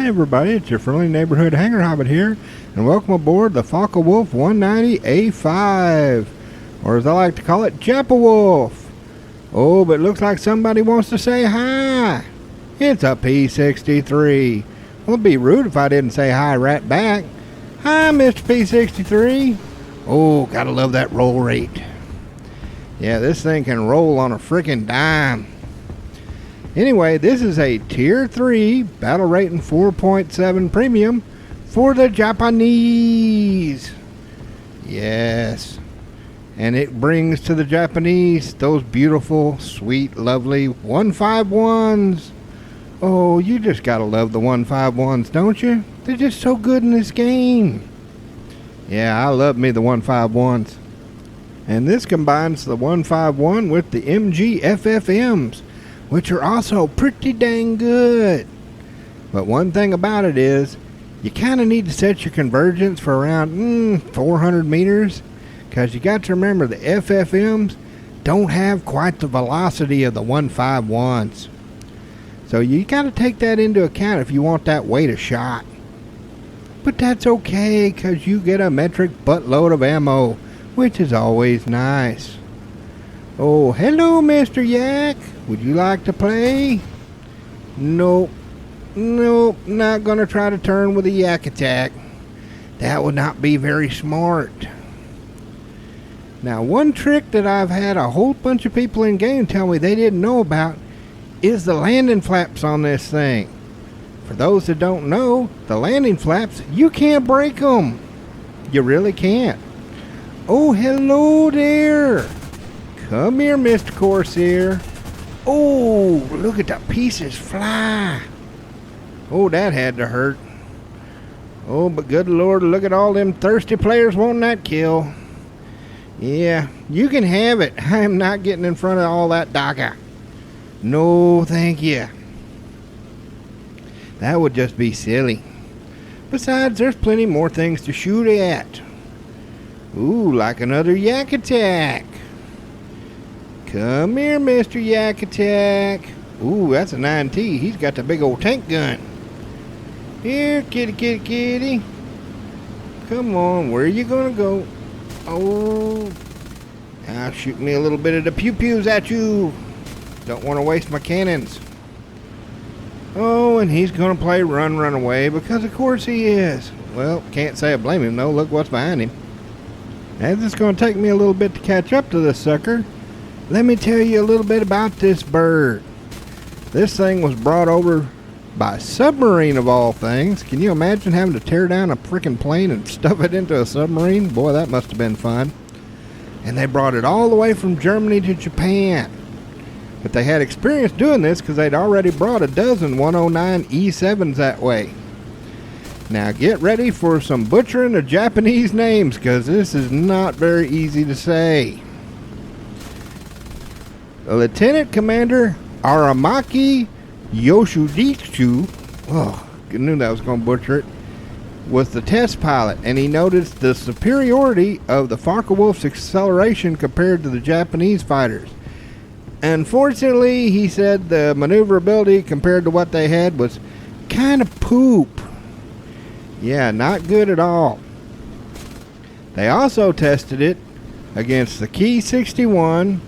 everybody, it's your friendly neighborhood hanger hobbit here, and welcome aboard the Japawulf 190 A-5, or as I like to call it, Japawulf. Oh, but it looks like somebody wants to say hi. It's a P-63. Well, it'd be rude if I didn't say hi right back. Hi, Mr. P-63. Oh, gotta love that roll rate. Yeah, this thing can roll on a frickin' dime. Anyway, this is a Tier 3 battle rating 4.7 premium for the Japanese. Yes. And it brings to the Japanese those beautiful, sweet, lovely 151s. Oh, you just gotta love the 151s, don't you? They're just so good in this game. Yeah, I love me the 151s. And this combines the 151 with the MG FFMs, which are also pretty dang good. But one thing about it is, you kind of need to set your convergence for around 400 meters, because you got to remember the FFMs don't have quite the velocity of the 151s. So you got to take that into account if you want that weight of shot. But that's okay, because you get a metric buttload of ammo, which is always nice. Oh, hello, Mr. Yak. Would you like to play? Nope, not gonna try to turn with a yak attack. That would not be very smart. Now, one trick that I've had a whole bunch of people in game tell me they didn't know about is the landing flaps on this thing. For those that don't know, the landing flaps, you can't break them. You really can't. Oh, hello there. Come here, Mr. Corsair. Oh, look at the pieces fly. Oh, that had to hurt. Oh, but good Lord, look at all them thirsty players wanting that kill. Yeah, you can have it. I am not getting in front of all that DACA. No, thank you. That would just be silly. Besides, there's plenty more things to shoot at. Ooh, like another yak attack. Come here, Mr. Yak Attack. Ooh, that's a 9T. He's got the big old tank gun. Here, kitty, kitty, kitty. Come on, where are you gonna go? Oh, now shoot me a little bit of the pew-pews at you. Don't want to waste my cannons. Oh, and he's gonna play run away, because of course he is. Well, can't say I blame him though. Look what's behind him. And it's gonna take me a little bit to catch up to this sucker. Let me tell you a little bit about this bird. This thing was brought over by submarine of all things. Can you imagine having to tear down a freaking plane and stuff it into a submarine? Boy, that must have been fun. And they brought it all the way from Germany to Japan. But they had experience doing this because they'd already brought a dozen 109 E7s that way. Now get ready for some butchering of Japanese names, because this is not very easy to say. Lieutenant Commander Aramaki Yoshiditsu, oh, I knew that was going to butcher it, was the test pilot, and he noticed the superiority of the Japawulf's acceleration compared to the Japanese fighters. Unfortunately, he said the maneuverability compared to what they had was kind of poop. Yeah, not good at all. They also tested it against the Key 61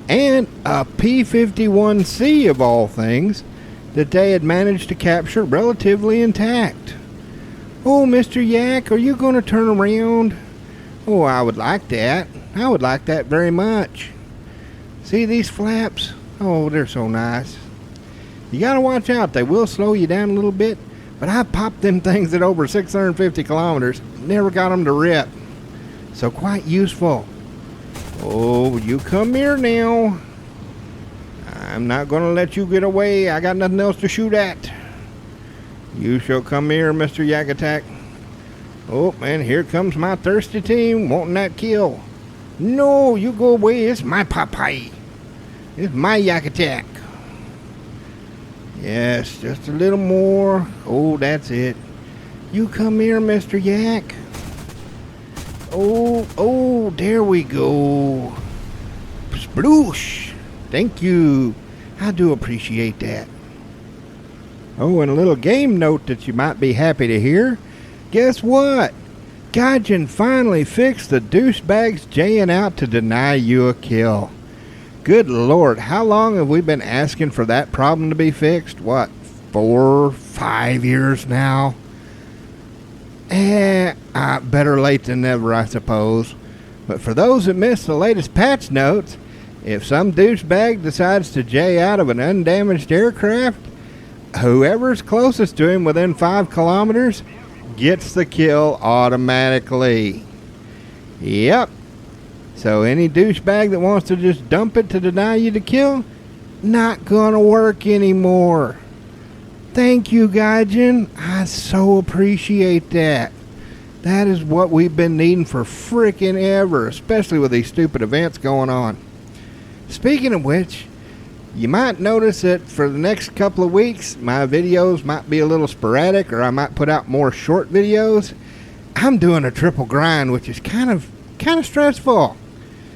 and a P-51C of all things that they had managed to capture relatively intact. Oh, Mr. Yak, are you going to turn around? Oh, I would like that. I would like that very much. See these flaps? Oh, they're so nice. You got to watch out. They will slow you down a little bit, but I popped them things at over 650 kilometers. Never got them to rip. So quite useful. Oh, you come here now. I'm not going to let you get away. I got nothing else to shoot at. You shall come here, Mr. Yak Attack. Oh, and here comes my thirsty team wanting that kill. No, you go away. It's my Popeye. It's my Yak Attack. Yes, just a little more. Oh, that's it. You come here, Mr. Yak. Oh, there we go. Sploosh. Thank you. I do appreciate that. Oh, and a little game note that you might be happy to hear. Guess what? Gaijin finally fixed the douchebags jaying out to deny you a kill. Good Lord, how long have we been asking for that problem to be fixed? What, 4, 5 years now? Better late than never, I suppose. But for those that missed the latest patch notes, if some douchebag decides to jay out of an undamaged aircraft, whoever's closest to him within 5 kilometers gets the kill automatically. Yep. So any douchebag that wants to just dump it to deny you the kill, not gonna work anymore. Thank you, Gaijin. I so appreciate that. That is what we've been needing for frickin' ever, especially with these stupid events going on. Speaking of which, you might notice that for the next couple of weeks, my videos might be a little sporadic, or I might put out more short videos. I'm doing a triple grind, which is kind of stressful.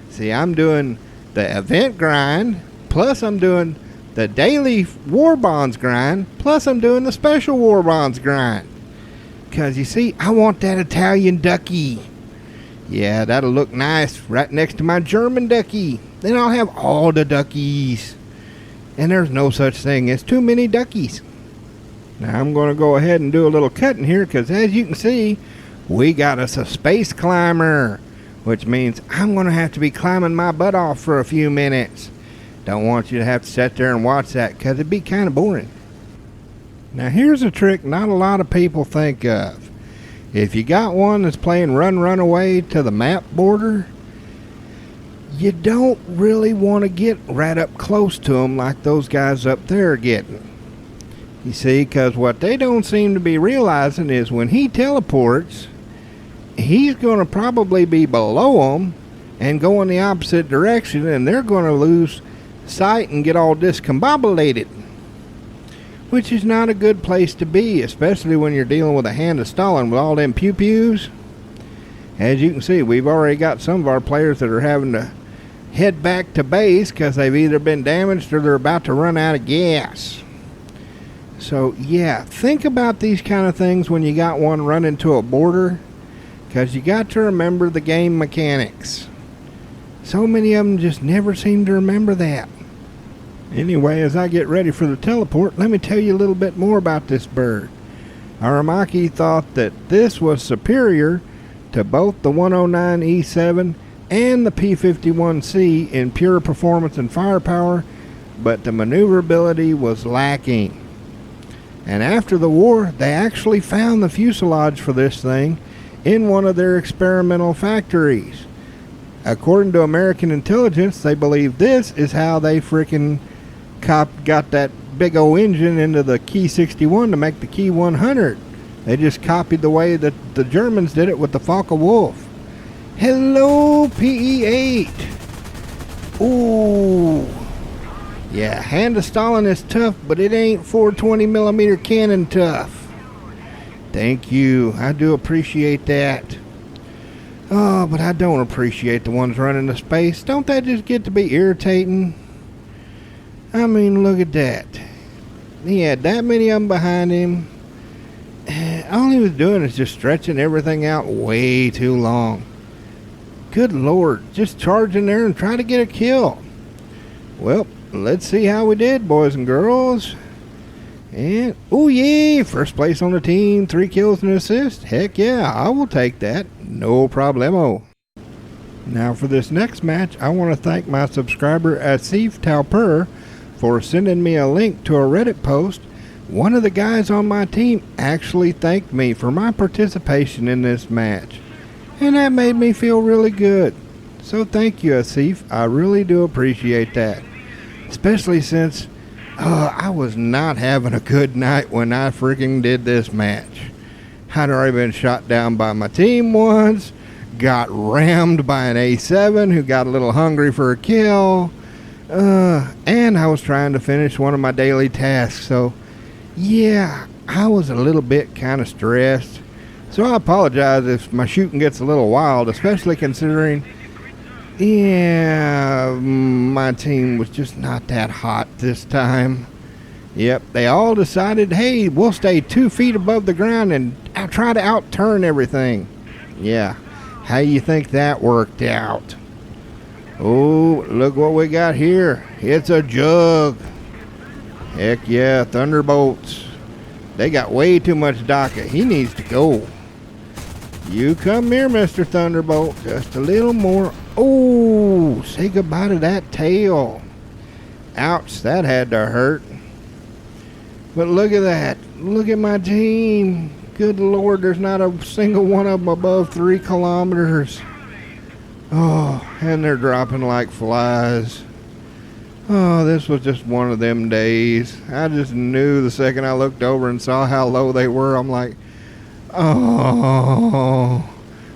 See, I'm doing the event grind, plus I'm doing the daily war bonds grind, plus I'm doing the special war bonds grind. Because you see, I want that Italian ducky. Yeah, that'll look nice right next to my German ducky. Then I'll have all the duckies. And there's no such thing as too many duckies. Now I'm going to go ahead and do a little cutting here, because as you can see, we got us a space climber, which means I'm going to have to be climbing my butt off for a few minutes. Don't want you to have to sit there and watch that, because it'd be kind of boring. Now here's a trick not a lot of people think of. If you got one that's playing run away to the map border, you don't really want to get right up close to them like those guys up there are getting. You see, because what they don't seem to be realizing is when he teleports, he's going to probably be below them and go in the opposite direction, and they're going to lose sight and get all discombobulated, which is not a good place to be, especially when you're dealing with a hand of Stalin with all them pew-pews. As you can see, we've already got some of our players that are having to head back to base because they've either been damaged or they're about to run out of gas. So yeah, think about these kind of things when you got one running to a border, because you got to remember the game mechanics. So many of them just never seem to remember that. Anyway, as I get ready for the teleport, let me tell you a little bit more about this bird. Aramaki thought that this was superior to both the 109 E7 and the P-51C in pure performance and firepower, but the maneuverability was lacking. And after the war, they actually found the fuselage for this thing in one of their experimental factories. According to American intelligence, they believe this is how they freaking got that big old engine into the Key 61 to make the Key 100. They just copied the way that the Germans did it with the Focke-Wulf. Hello, PE-8. Ooh. Yeah, Hand of Stalin is tough, but it ain't 420mm cannon tough. Thank you. I do appreciate that. Oh, but I don't appreciate the ones running to space. Don't that just get to be irritating? I mean, look at that. He had that many of them behind him. All he was doing is just stretching everything out way too long. Good Lord, just charge in there and try to get a kill. Well, let's see how we did, boys and girls. And, oh yeah, first place on the team, 3 kills and an assist. Heck yeah, I will take that. No problemo. Now for this next match, I want to thank my subscriber Asif Talpur for sending me a link to a Reddit post. One of the guys on my team actually thanked me for my participation in this match, and that made me feel really good. So thank you, Asif. I really do appreciate that. Especially since I was not having a good night when I freaking did this match. I'd already been shot down by my team once, got rammed by an A7 who got a little hungry for a kill, and I was trying to finish one of my daily tasks. So yeah, I was a little bit kind of stressed. So I apologize if my shooting gets a little wild, especially considering, yeah, my team was just not that hot this time. Yep, they all decided, hey, we'll stay 2 feet above the ground and try to outturn everything. Yeah, how you think that worked out? Oh, look what we got here. It's a jug. Heck yeah, Thunderbolts. They got way too much DACA. He needs to go. You come here, Mr. Thunderbolt. Just a little more. Oh, say goodbye to that tail. Ouch, that had to hurt. But look at that. Look at my team. Good Lord, there's not a single one of them above 3 kilometers. Oh, and they're dropping like flies. Oh, this was just one of them days. I just knew the second I looked over and saw how low they were. I'm like, oh,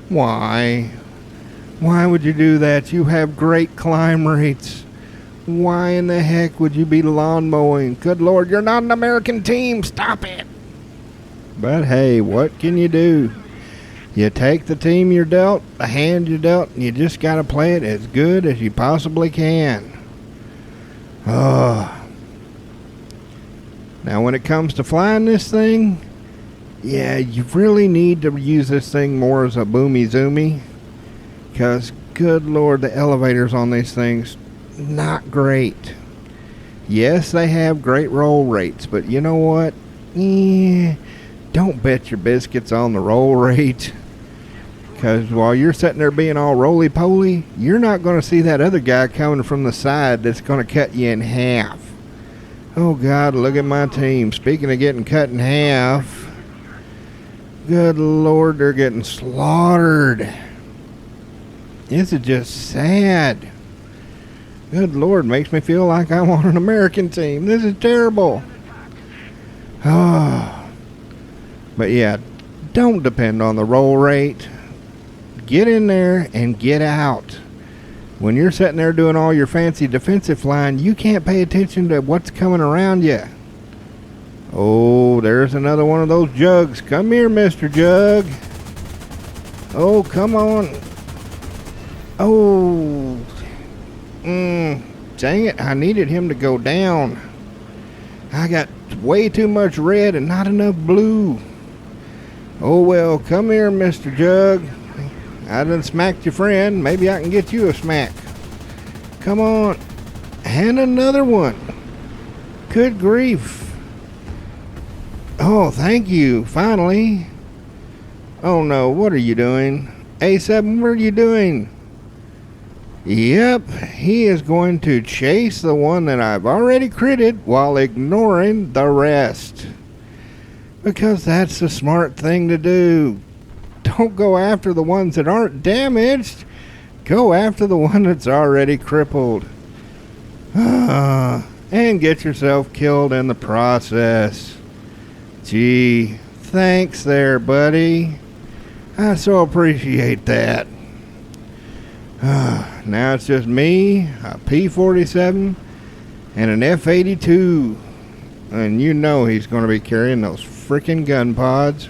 why? Why would you do that? You have great climb rates. Why in the heck would you be lawn mowing? Good Lord, you're not an American team. Stop it. But hey, what can you do? You take the team you're dealt, the hand you're dealt, and you just got to play it as good as you possibly can. Oh. Now when it comes to flying this thing, yeah, you really need to use this thing more as a boomy zoomy. Because, good Lord, the elevators on these things, not great. Yes, they have great roll rates, but you know what? Don't bet your biscuits on the roll rate. Because while you're sitting there being all roly-poly, you're not going to see that other guy coming from the side that's going to cut you in half. Oh, God, look at my team. Speaking of getting cut in half, good Lord, they're getting slaughtered. This is just sad. Good Lord, makes me feel like I'm on an American team. This is terrible. Oh. But yeah, don't depend on the roll rate. Get in there and get out. When you're sitting there doing all your fancy defensive flying, you can't pay attention to what's coming around you. Oh, there's another one of those jugs. Come here, Mr. Jug. Oh, come on. Oh, dang it, I needed him to go down. I got way too much red and not enough blue. Oh well, come here, Mr. Jug. I done smacked your friend. Maybe I can get you a smack. Come on. And another one. Good grief. Oh, thank you, finally. Oh no, what are you doing? A-7, what are you doing? Yep, he is going to chase the one that I've already critted while ignoring the rest. Because that's the smart thing to do. Don't go after the ones that aren't damaged. Go after the one that's already crippled. And get yourself killed in the process. Gee, thanks there, buddy. I so appreciate that. Now it's just me, a P-47, and an F-82. And you know he's going to be carrying those freaking gun pods.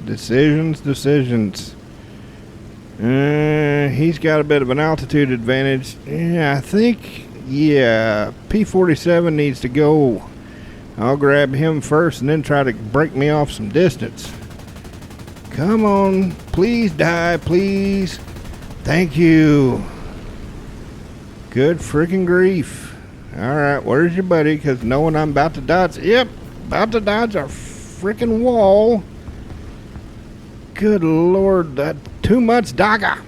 Decisions. He's got a bit of an altitude advantage. Yeah, I think, P-47 needs to go. I'll grab him first and then try to break me off some distance. Come on, please die, please. Thank you. Good freaking grief. Alright, where's your buddy? Because knowing I'm about to dodge, about to dodge a freaking wall. Good Lord, that too much DACA.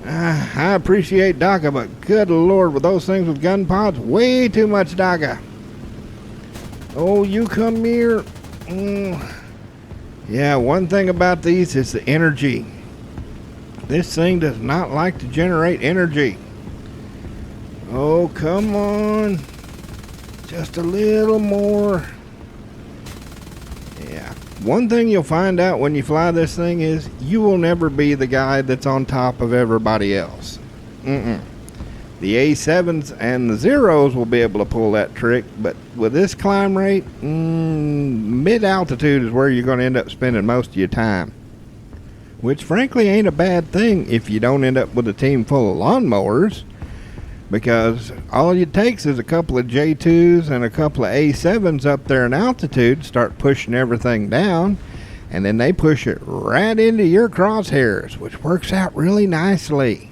I appreciate DACA, but good Lord, with those things with gun pods, way too much DACA. Oh, you come here. Yeah, one thing about these is the energy. This thing does not like to generate energy. Oh, come on. Just a little more. Yeah. One thing you'll find out when you fly this thing is you will never be the guy that's on top of everybody else. The A7s and the Zeros will be able to pull that trick, but with this climb rate, mid-altitude is where you're going to end up spending most of your time. Which frankly ain't a bad thing if you don't end up with a team full of lawnmowers. because all it takes is a couple of J2s and a couple of A7s up there in altitude, start pushing everything down, and then they push it right into your crosshairs, which works out really nicely.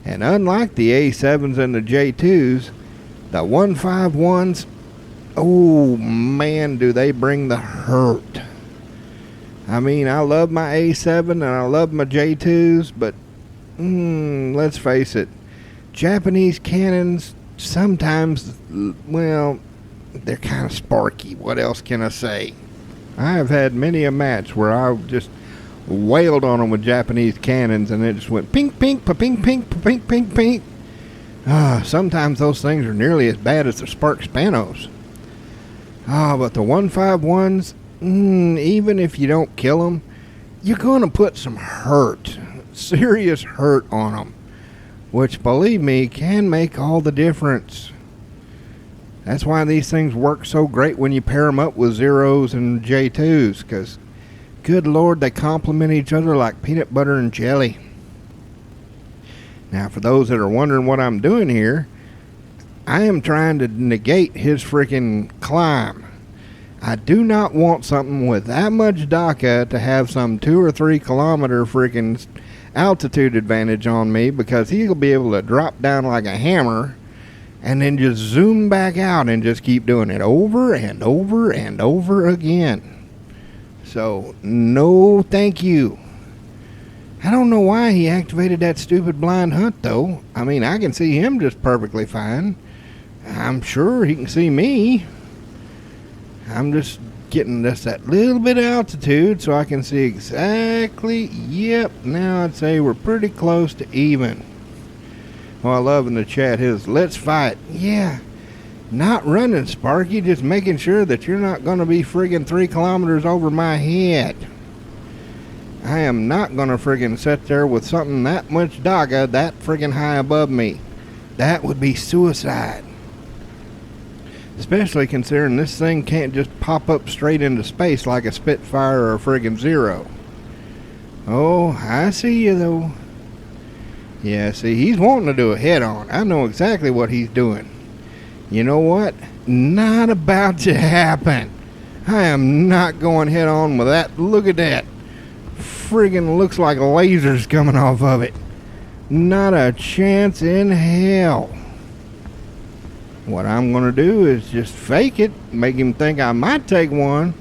And unlike the A7s and the J2s, the 151s, oh man, do they bring the hurt. I mean, I love my A7 and I love my J2s, but let's face it, Japanese cannons sometimes, well, they're kind of sparky. What else can I say? I have had many a match where I just wailed on them with Japanese cannons and it just went pink, pink, pa-pink, pink, pa-pink, pink, pink. Sometimes those things are nearly as bad as the Spark Spanos. But the 151s, even if you don't kill them, you're going to put some hurt, serious hurt on them, which, believe me, can make all the difference. That's why these things work so great when you pair them up with Zeros and J2s, because, good Lord, they complement each other like peanut butter and jelly. Now, for those that are wondering what I'm doing here, I am trying to negate his freaking climb. I do not want something with that much DACA to have some 2 or 3 kilometer freaking altitude advantage on me, because he'll be able to drop down like a hammer and then just zoom back out and just keep doing it over and over and over again. So, no thank you. I don't know why he activated that stupid blind hunt, though. I mean, I can see him just perfectly fine. I'm sure he can see me. I'm just getting just that little bit of altitude so I can see exactly. Yep, now I'd say we're pretty close to even. Well, I love in the chat his let's fight. Yeah, not running, Sparky, just making sure that you're not going to be friggin' 3 kilometers over my head. I am not going to friggin' sit there with something that much DACA that friggin' high above me. That would be suicide. Especially considering this thing can't just pop up straight into space like a Spitfire or a friggin' Zero. Oh, I see you though. Yeah, see, he's wanting to do a head-on. I know exactly what he's doing. You know what? Not about to happen. I am not going head-on with that. Look at that. Friggin' looks like lasers coming off of it. Not a chance in hell. What I'm going to do is just fake it, make him think I might take one,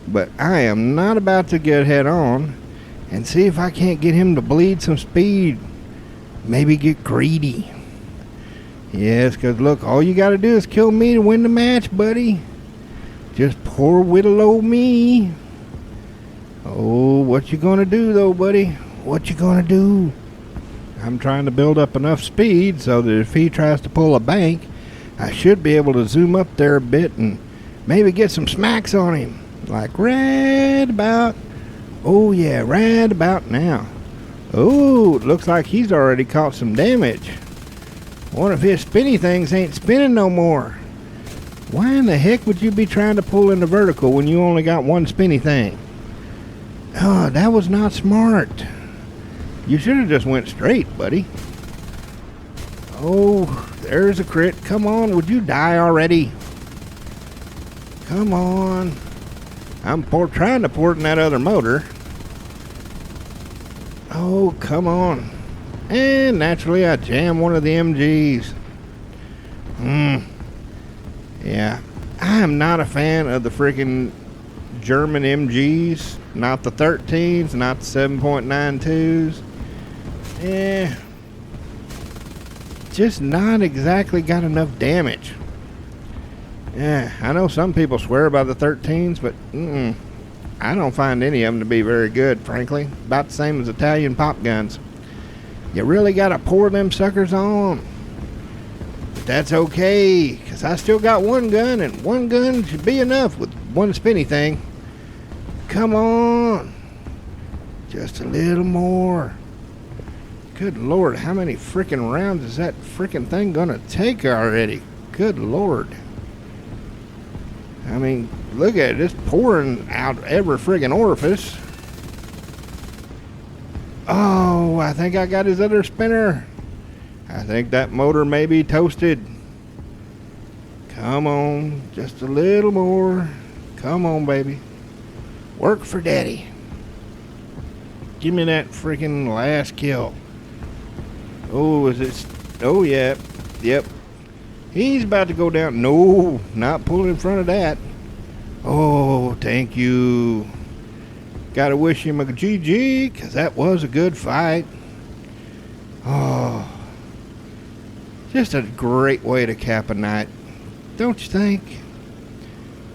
but I am not about to get head on, and see if I can't get him to bleed some speed. Maybe get greedy. Yes, because look, all you got to do is kill me to win the match, buddy. Just poor little old me. Oh, what you gonna do though, buddy? What you gonna do? I'm trying to build up enough speed so that if he tries to pull a bank, I should be able to zoom up there a bit and maybe get some smacks on him. Like right about, oh yeah, right about now. Oh, it looks like he's already caught some damage. One of his spinny things ain't spinning no more. Why in the heck would you be trying to pull in the vertical when you only got one spinny thing? Oh, that was not smart. You should have just went straight, buddy. Oh, there's a crit. Come on, would you die already? Come on. I'm trying to port in that other motor. Oh, come on. And naturally, I jam one of the MGs. Yeah. I am not a fan of the freaking German MGs. Not the 13s, not the 7.92s. Just not exactly got enough damage. Yeah, I know some people swear by the 13s, but I don't find any of them to be very good, frankly. About the same as Italian pop guns. You really got to pour them suckers on. But that's okay, because I still got one gun, and one gun should be enough with one spinny thing. Come on. Just a little more. Good Lord, how many freaking rounds is that freaking thing gonna take already? Good Lord. I mean, look at it, it's pouring out every friggin' orifice. Oh, I think I got his other spinner. I think that motor may be toasted. Come on, just a little more. Come on, baby. Work for daddy. Give me that freaking last kill. Oh, is it? Oh, yeah. Yep. He's about to go down. No, not pulling in front of that. Oh, thank you. Gotta wish him a GG, because that was a good fight. Oh, just a great way to cap a night, don't you think?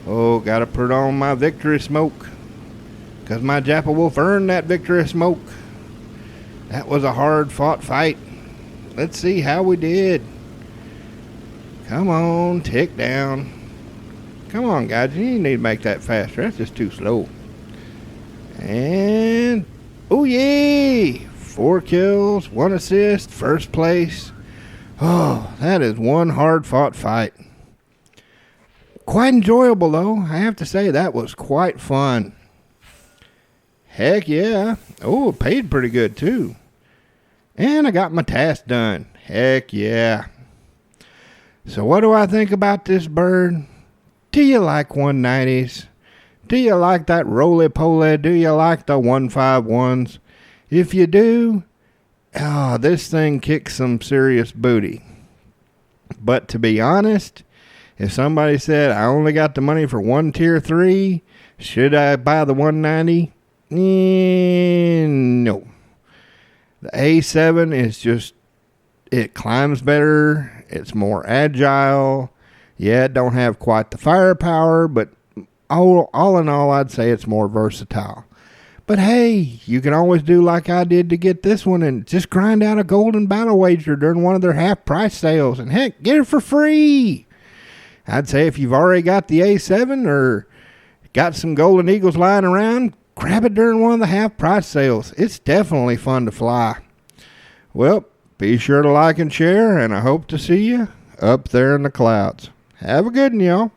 Oh, gotta put on my victory smoke, because my Japawulf earned that victory smoke. That was a hard fought fight. Let's see how we did. Come on, tick down. Come on, guys, you need to make that faster. That's just too slow. And, oh yay! 4 kills, 1 assist, first place. Oh, that is one hard-fought fight. Quite enjoyable, though. I have to say, that was quite fun. Heck yeah. Oh, it paid pretty good, too. And I got my task done. Heck yeah. So what do I think about this bird? Do you like 190s? Do you like that roly-poly? Do you like the 151s? If you do, this thing kicks some serious booty. But to be honest, if somebody said, I only got the money for one tier 3, should I buy the 190? No. The A-7 is just, it climbs better. It's more agile. Yeah, it don't have quite the firepower, but all in all, I'd say it's more versatile. But hey, you can always do like I did to get this one and just grind out a golden battle wager during one of their half price sales. And heck, get it for free. I'd say if you've already got the A7 or got some golden eagles lying around, grab it during one of the half price sales. It's definitely fun to fly. Well, be sure to like and share, and I hope to see you up there in the clouds. Have a good one, y'all.